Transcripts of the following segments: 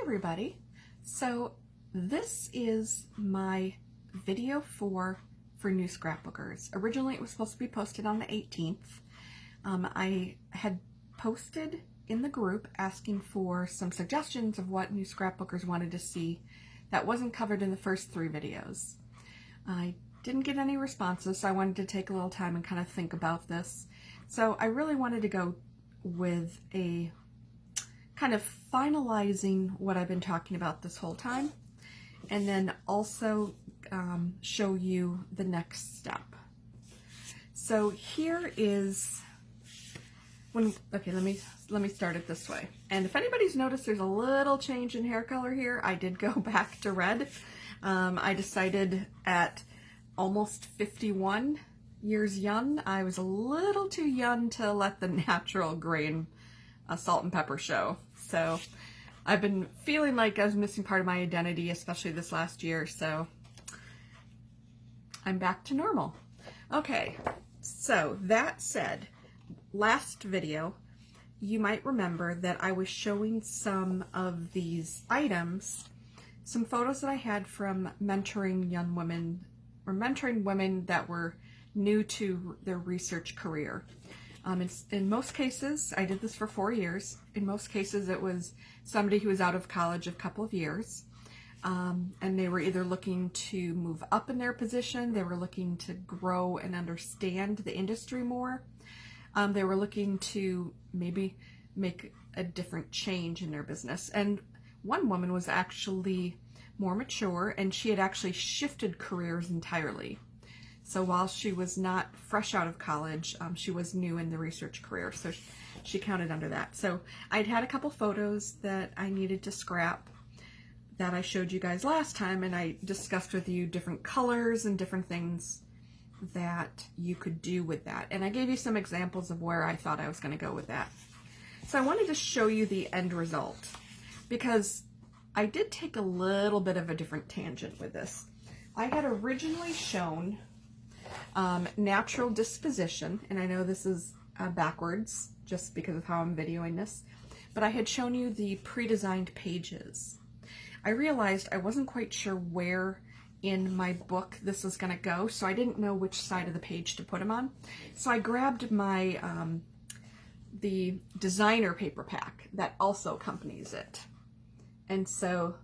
everybody. So this is my video for new scrapbookers. Originally it was supposed to be posted on the 18th. I had posted in the group asking for some suggestions of what new scrapbookers wanted to see that wasn't covered in the first 3 videos. I didn't get any responses, so I wanted to take a little time and kind of think about this. So I really wanted to go with a kind of finalizing what I've been talking about this whole time, and then also show you the next step. So here is okay, let me start it this way. And if anybody's noticed there's a little change in hair color here, I did go back to red. I decided at almost 51 years young, I was a little too young to let the natural gray and salt and pepper show. So I've been feeling like I was missing part of my identity, especially this last year, so I'm back to normal. Okay, so that said, last video, you might remember that I was showing some of these items, some photos that I had from mentoring young women, or mentoring women that were new to their research career. In most cases, I did this for 4 years. In most cases, it was somebody who was out of college a couple of years, and they were either looking to move up in their position, they were looking to grow and understand the industry more, they were looking to maybe make a different change in their business. And one woman was actually more mature, and she had actually shifted careers entirely. So while she was not fresh out of college, she was new in the research career, so she counted under that. So I'd had a couple photos that I needed to scrap that I showed you guys last time, and I discussed with you different colors and different things that you could do with that. And I gave you some examples of where I thought I was going to go with that. So I wanted to show you the end result, because I did take a little bit of a different tangent with this. I had originally shown natural disposition, and I know this is backwards just because of how I'm videoing this, but I had shown you the pre-designed pages. I realized I wasn't quite sure where in my book this was going to go, so I didn't know which side of the page to put them on. So I grabbed my the designer paper pack that also accompanies it. And so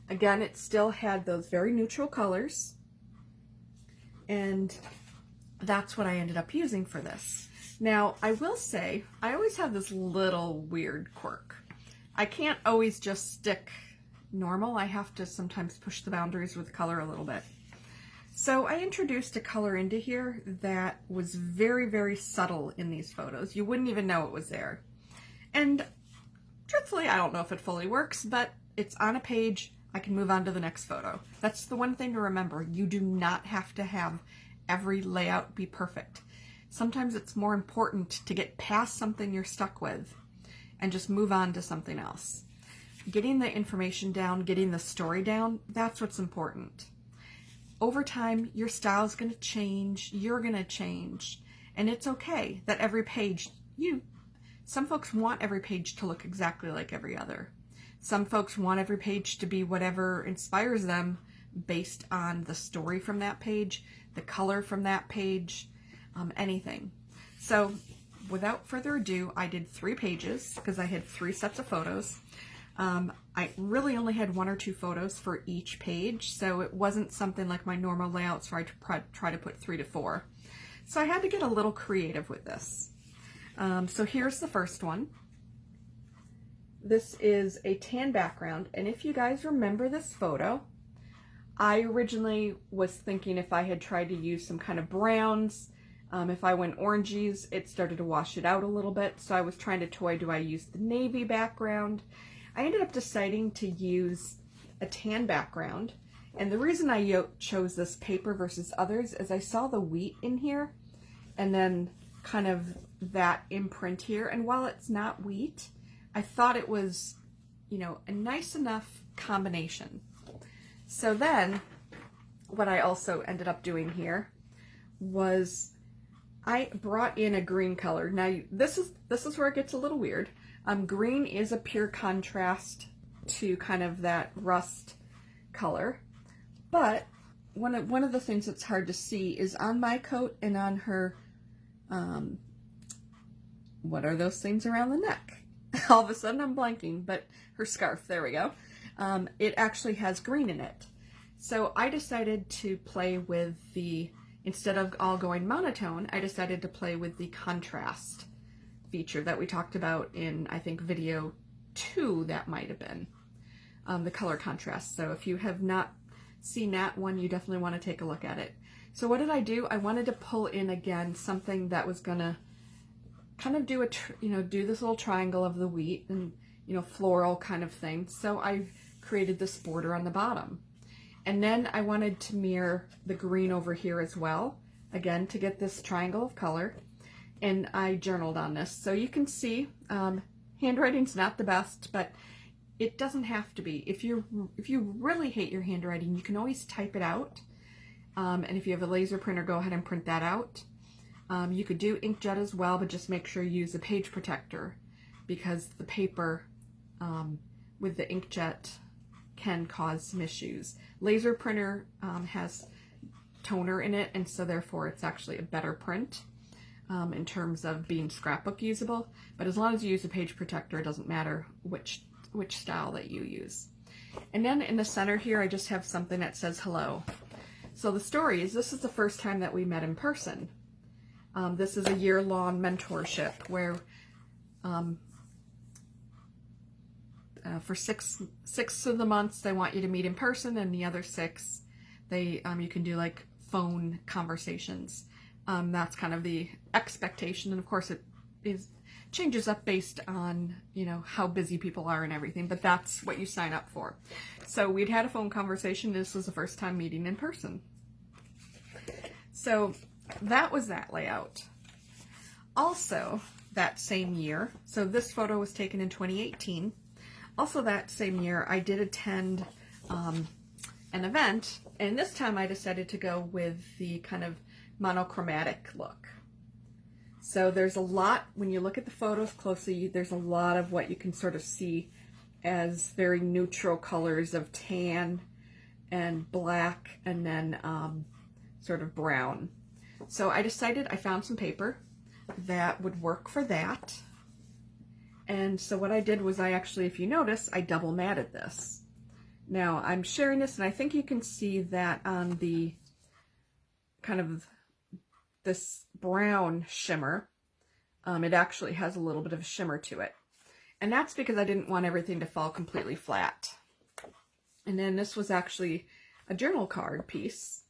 again, it still had those very neutral colors, and that's what I ended up using for this. Now, I will say, I always have this little weird quirk. I can't always just stick normal. I have to sometimes push the boundaries with color a little bit. So I introduced a color into here that was very, very subtle in these photos. You wouldn't even know it was there. And truthfully, I don't know if it fully works, but it's on a page. I can move on to the next photo. That's the one thing to remember. You do not have to have every layout be perfect. Sometimes it's more important to get past something you're stuck with and just move on to something else. Getting the information down, getting the story down, that's what's important. Over time, your style is going to change, you're going to change, and it's okay that every page, some folks want every page to look exactly like every other. Some folks want every page to be whatever inspires them based on the story from that page, the color from that page, anything. So without further ado, I did 3 pages because I had 3 sets of photos. I really only had 1 or 2 photos for each page, so it wasn't something like my normal layouts where I try to put 3 to 4. So I had to get a little creative with this. So here's the first one. This is a tan background, and if you guys remember this photo, I originally was thinking if I had tried to use some kind of browns, if I went oranges, it started to wash it out a little bit, so I was trying to toy, do I use the navy background? I ended up deciding to use a tan background, and the reason I chose this paper versus others is I saw the wheat in here, and then kind of that imprint here, and while it's not wheat, I thought it was, a nice enough combination. So then, what I also ended up doing here was I brought in a green color. Now, this is where it gets a little weird. Green is a pure contrast to kind of that rust color. But one of the things that's hard to see is on my coat and on her, what are those things around the neck? All of a sudden I'm blanking, but her scarf, there we go. It actually has green in it. So I decided to play with the, instead of all going monotone, I decided to play with the contrast feature that we talked about in, I think, video 2, that might have been, the color contrast. So if you have not seen that one, you definitely want to take a look at it. So what did I do? I wanted to pull in again something that was gonna kind of do a, do this little triangle of the wheat and, floral kind of thing. So I created this border on the bottom. And then I wanted to mirror the green over here as well, again, to get this triangle of color. And I journaled on this. So you can see, handwriting's not the best, but it doesn't have to be. If you really hate your handwriting, you can always type it out. And if you have a laser printer, go ahead and print that out. You could do inkjet as well, but just make sure you use a page protector, because the paper with the inkjet can cause some issues. Laser printer has toner in it, and so therefore it's actually a better print in terms of being scrapbook usable. But as long as you use a page protector, it doesn't matter which style that you use. And then in the center here, I just have something that says hello. So the story is, this is the first time that we met in person. This is a year-long mentorship where for six of the months they want you to meet in person, and the other 6 you can do like phone conversations. That's kind of the expectation, and of course it changes up based on how busy people are and everything, but that's what you sign up for. So we'd had a phone conversation. This was the first time meeting in person. So that was that layout. Also that same year, so this photo was taken in 2018. Also that same year, I did attend an event, and this time I decided to go with the kind of monochromatic look. So there's a lot, when you look at the photos closely, there's a lot of what you can sort of see as very neutral colors of tan and black, and then sort of brown. So I decided, I found some paper that would work for that. And so what I did was I actually, if you notice, I double matted this. Now I'm sharing this, and I think you can see that on the kind of this brown shimmer, it actually has a little bit of a shimmer to it. And that's because I didn't want everything to fall completely flat. And then this was actually a journal card piece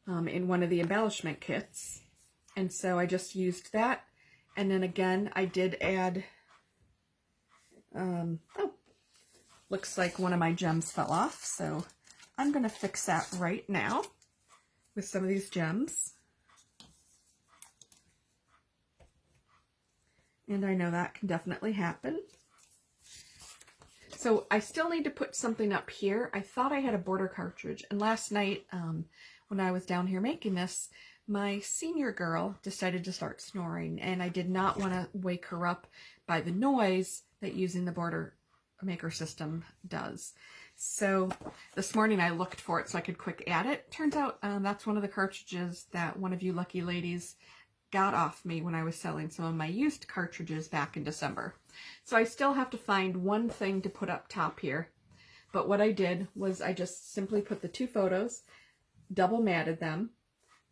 in one of the embellishment kits. And so I just used that. And then again, I did add, looks like one of my gems fell off. So I'm going to fix that right now with some of these gems. And I know that can definitely happen. So I still need to put something up here. I thought I had a border cartridge. And last night, when I was down here making this, my senior girl decided to start snoring. And I did not want to wake her up by the noise that using the border maker system does. So this morning I looked for it so I could quick add it. Turns out that's one of the cartridges that one of you lucky ladies got off me when I was selling some of my used cartridges back in December. So I still have to find one thing to put up top here. But what I did was I just simply put the 2 photos, double matted them,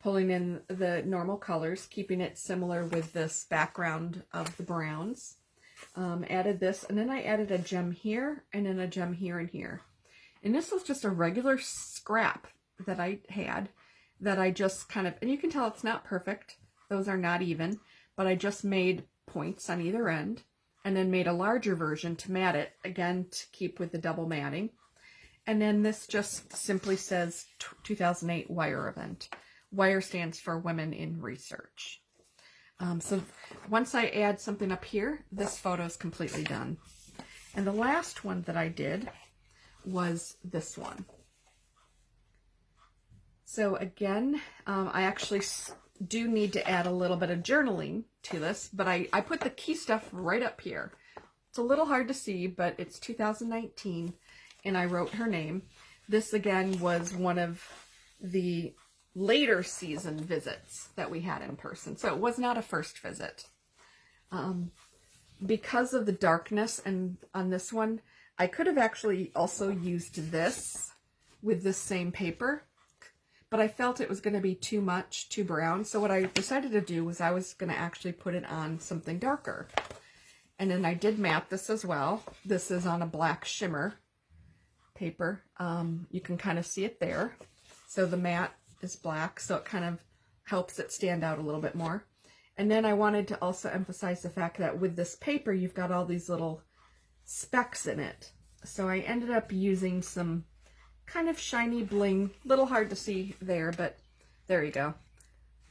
pulling in the normal colors, keeping it similar with this background of the browns. Added this, and then I added a gem here, and then a gem here and here. And this was just a regular scrap that I had, that I just kind of, and you can tell it's not perfect. Those are not even, but I just made points on either end, and then made a larger version to mat it, again, to keep with the double matting. And then this just simply says 2008 WIRE event. WIRE stands for Women in Research. So once I add something up here, this photo is completely done. And the last one that I did was this one. So again, I actually do need to add a little bit of journaling to this, but I put the key stuff right up here. It's a little hard to see, but it's 2019, and I wrote her name. This, again, was one of the later season visits that we had in person, so it was not a first visit. Because of the darkness and on this one, I could have actually also used this with this same paper, but I felt it was going to be too much, too brown. So what I decided to do was I was going to actually put it on something darker. And then I did matte this as well. This is on a black shimmer paper. You can kind of see it there. So the matte is black, so it kind of helps it stand out a little bit more. And then I wanted to also emphasize the fact that with this paper, you've got all these little specks in it. So I ended up using some kind of shiny bling, little hard to see there, but there you go,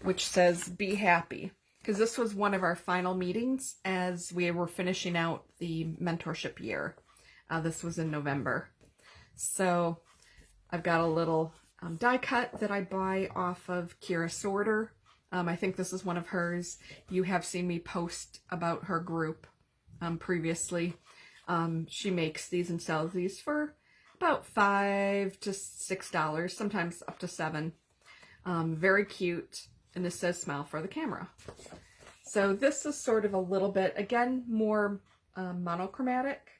which says "Be Happy," because this was one of our final meetings as we were finishing out the mentorship year. This was in November. So I've got a little die cut that I buy off of Kira Sorter. I think this is one of hers. You have seen me post about her group previously. She makes these and sells these for about $5 to $6, sometimes up to $7. Very cute. And this says "Smile for the camera." So this is sort of a little bit, again, more monochromatic.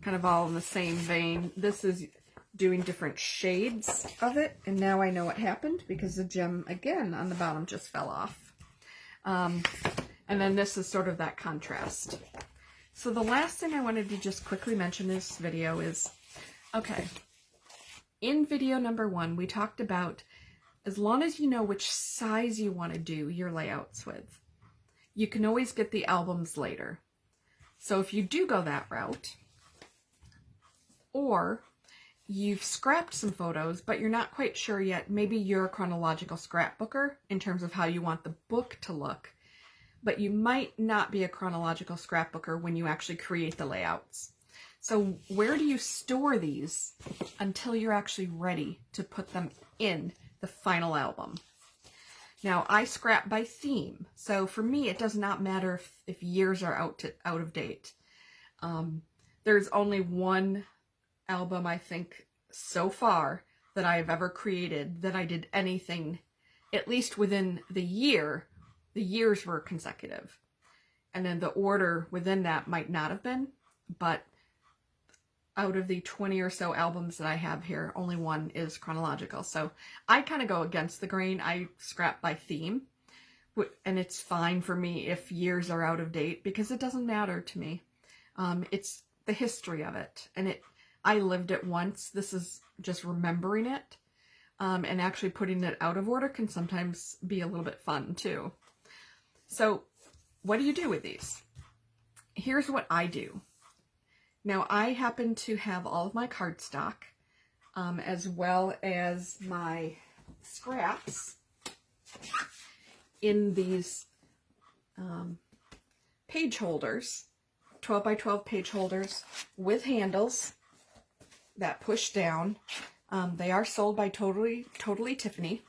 Kind of all in the same vein. This is doing different shades of it. And now I know what happened because the gem, again, on the bottom just fell off. And then this is sort of that contrast. So the last thing I wanted to just quickly mention in this video is, okay, in video number 1, we talked about as long as you know which size you want to do your layouts with, you can always get the albums later. So if you do go that route, or you've scrapped some photos, but you're not quite sure yet, maybe you're a chronological scrapbooker in terms of how you want the book to look, but you might not be a chronological scrapbooker when you actually create the layouts. So where do you store these until you're actually ready to put them in the final album? Now, I scrap by theme. So for me, it does not matter if years are out of date. There's only one album, I think, so far that I've ever created that I did anything, at least within the year. The years were consecutive. And then the order within that might not have been, but out of the 20 or so albums that I have here, only one is chronological. So I kind of go against the grain. I scrap by theme, and it's fine for me if years are out of date because it doesn't matter to me. It's the history of it, and I lived it once. This is just remembering it, and actually putting it out of order can sometimes be a little bit fun too. So what do you do with these? Here's what I do. Now, I happen to have all of my cardstock, as well as my scraps in these page holders, 12 by 12 page holders with handles that push down. They are sold by Totally Tiffany.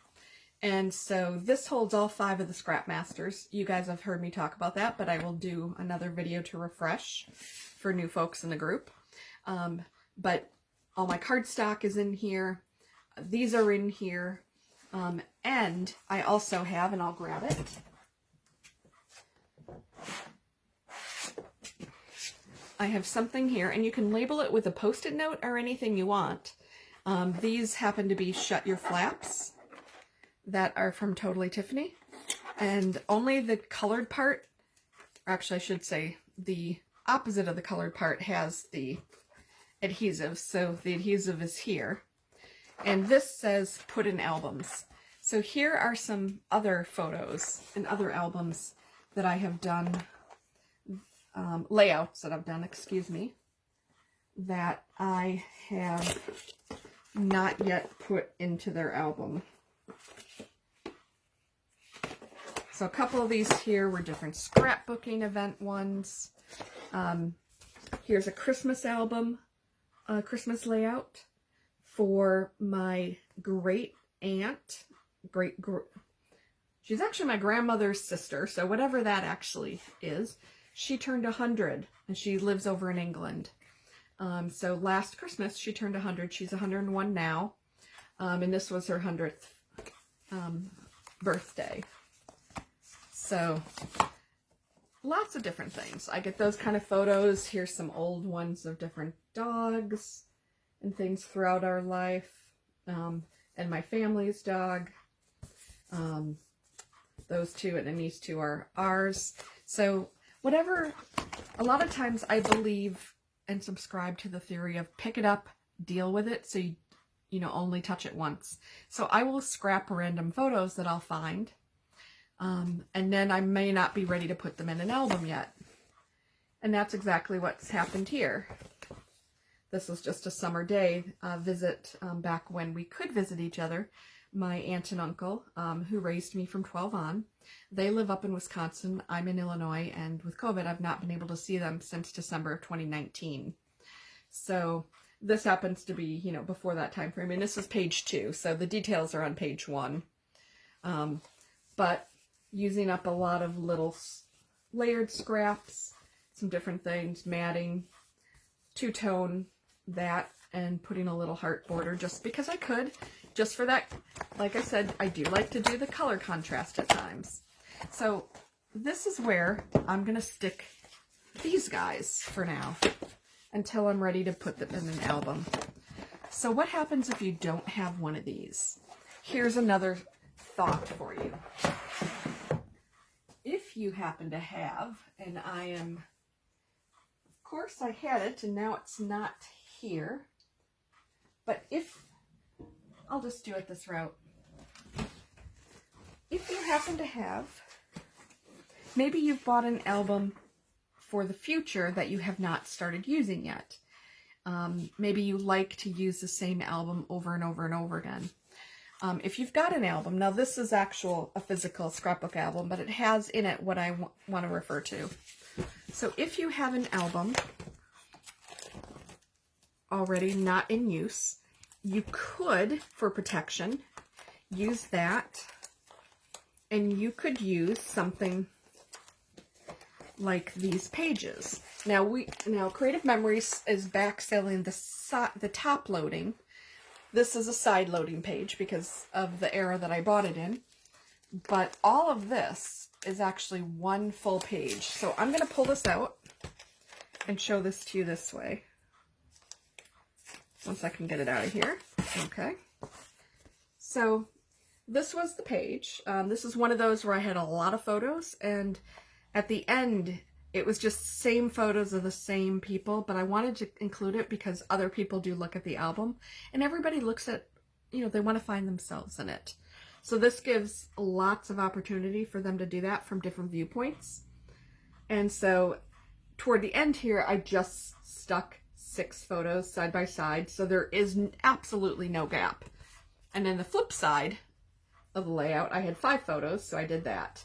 And so this holds all 5 of the Scrap Masters. You guys have heard me talk about that, but I will do another video to refresh for new folks in the group. But all my cardstock is in here. These are in here. And I also have, and I'll grab it, I have something here, and you can label it with a Post-it note or anything you want. These happen to be Shut Your Flaps that are from Totally Tiffany, and only the colored part, or actually I should say the opposite of the colored part, has the adhesive. So the adhesive is here, and this says put in albums. So here are some other photos and other albums that I have done, layouts that I've done, excuse me, that I have not yet put into their album. So a couple of these here were different scrapbooking event ones. Here's a Christmas album, Christmas layout for my great aunt. She's actually my grandmother's sister, so whatever that actually is. she turned 100, and she lives over in England. So last Christmas, she turned 100. She's 101 now, and this was her 100th birthday. So lots of different things. I get those kind of photos. Here's some old ones of different dogs and things throughout our life, and my family's dog. Those two and then these two are ours. So whatever, a lot of times I believe and subscribe to the theory of pick it up, deal with it, so you know, only touch it once. So I will scrap random photos that I'll find, and then I may not be ready to put them in an album yet. And that's exactly what's happened here. This was just a summer day visit back when we could visit each other. My aunt and uncle, who raised me from 12 on, they live up in Wisconsin. I'm in Illinois, and with COVID, I've not been able to see them since December of 2019. So this happens to be, you know, before that time frame. And this is page 2, so the details are on page 1. But using up a lot of little layered scraps, some different things, matting, two-tone that, and putting a little heart border just because I could. Just for that, like I said, I do like to do the color contrast at times. So this is where I'm going to stick these guys for now until I'm ready to put them in an album. So what happens if you don't have one of these? Here's another thought for you. If you happen to have, and I am, of course I had it and now it's not here, but if, I'll just do it this route. If you happen to have, maybe you've bought an album for the future that you have not started using yet. Maybe you like to use the same album over and over and over again. If you've got an album, now this is a physical scrapbook album, but it has in it what I want to refer to. So if you have an album already not in use, you could, for protection, use that, and you could use something like these pages. Now Creative Memories is back selling the top loading. This is a side loading page because of the era that I bought it in, but all of this is actually one full page. So I'm going to pull this out and show this to you this way. Once I can get it out of here. Okay. So this was the page. This is one of those where I had a lot of photos, and at the end it was just same photos of the same people, but I wanted to include it because other people do look at the album, and everybody looks at, you know, they want to find themselves in it. So this gives lots of opportunity for them to do that from different viewpoints. And so toward the end here, I just stuck 6 photos side by side, so there is absolutely no gap. And then the flip side of the layout, I had 5 photos, so I did that.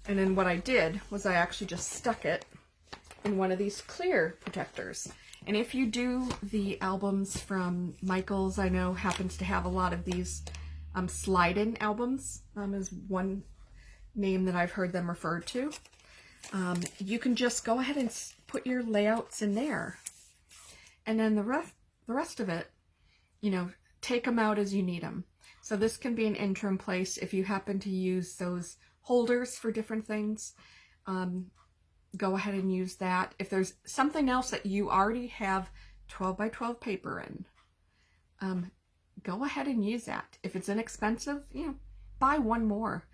And then what I did was I actually just stuck it in one of these clear protectors. And if you do the albums from Michaels, I know happens to have a lot of these slide-in albums, is one name that I've heard them referred to. You can just go ahead and put your layouts in there. And then the rest of it, you know, take them out as you need them. So this can be an interim place if you happen to use those holders for different things. Go ahead and use that. If there's something else that you already have 12 by 12 paper in, go ahead and use that. If it's inexpensive, you know, buy one more.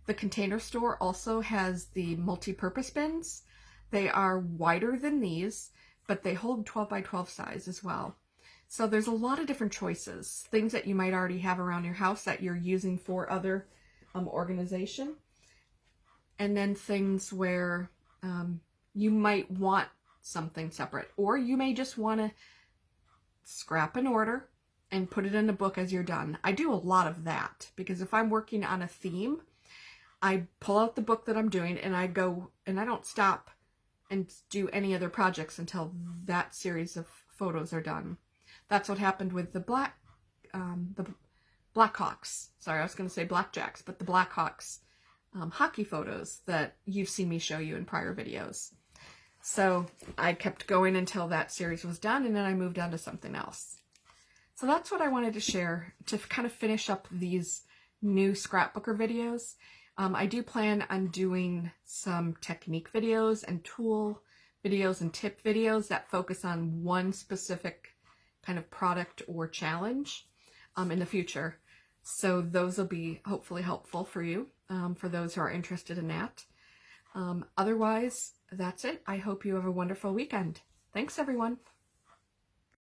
The Container Store also has the multi-purpose bins. They are wider than these, but they hold 12 by 12 size as well. So there's a lot of different choices, things that you might already have around your house that you're using for other organization. And then things where you might want something separate, or you may just want to scrap an order and put it in a book as you're done. I do a lot of that because if I'm working on a theme, I pull out the book that I'm doing and I go, and I don't stop and do any other projects until that series of photos are done. That's what happened with the Blackhawks. Sorry, I was going to say Blackjacks, but the Blackhawks hockey photos that you've seen me show you in prior videos. So I kept going until that series was done, and then I moved on to something else. So that's what I wanted to share to kind of finish up these new scrapbooker videos. I do plan on doing some technique videos and tool videos and tip videos that focus on one specific kind of product or challenge in the future. So those will be hopefully helpful for you, for those who are interested in that. Otherwise, that's it. I hope you have a wonderful weekend. Thanks, everyone.